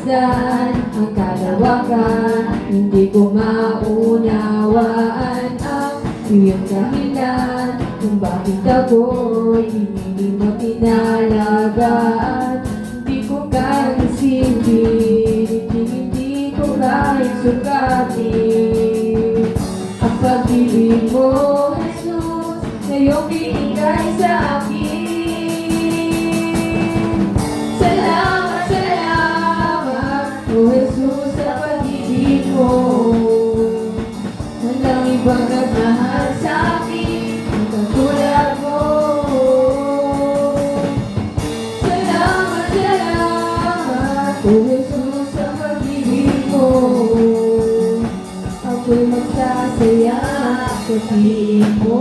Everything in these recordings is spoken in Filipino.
masdan ang kalawakan. Hindi ko maunawaan ang iyong dahilan kung bakit ako'y hindi mo tinalagaan. Hindi ko kaya isipin, hindi ko kaya sukatin ang pag-ibig mo, Jesus, na iyong binigay sa akin. Salamat, salamat, O Jesus, sa pag-ibig mo. Walang ibang nagmahal sa akin ang katulad mo. Salamat, salamat, O Jesus, sa pag-ibig mo. Ako'y magsasaya sa piling mo.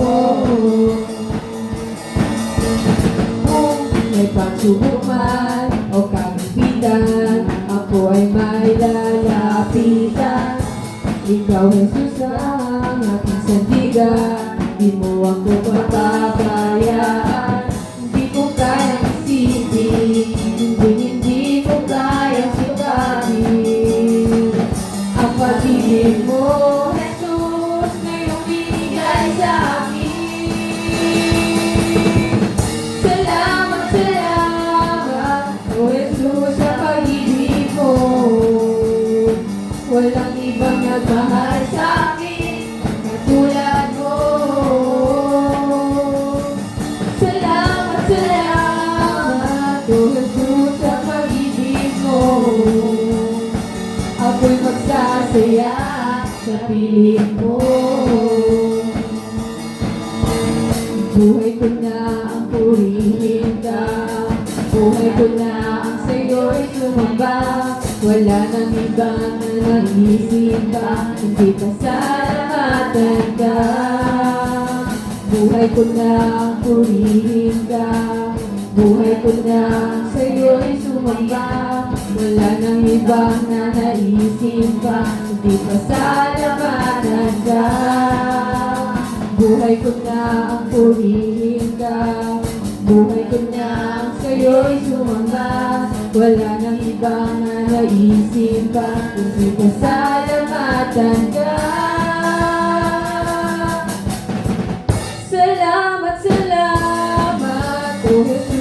Kung may pagsubok man o kagipitan, ako ay may lalapitan. Ikaw, Jesus, ang aking sandigan. Di mo ako papabayaan. Hindi ko kaya isipin, hindi ko kaya sukatin ang pag-ibig mo, Jesus, na iyong binigay sa akin. Salamat, salamat, O Jesus, sa pag-ibig mo. Walang ibang nagmahal sa akin katulad mo. Salamat, salamat, O Jesus, sa pag-ibig mo. Ako'y magsasaya sa piling mo. Buhay ko na ang purihin ka. Buhay ko na ang sa'yo'y sumamba. Wala nang ibang na naisip pa, hindi pa salamatan ka. Buhay ko na ang purihin ka. Buhay ko na ang sa'yo'y sumamba. Wala nang ibang na naisip pa, hindi pa salamatan ka. Buhay ko na ang purihin ka. Buhay ko na ang sa'yo'y sumamba. Wala nang ibang na naisip pa, hindi pa salamatan ka. Salamat, salamat, O Jesus.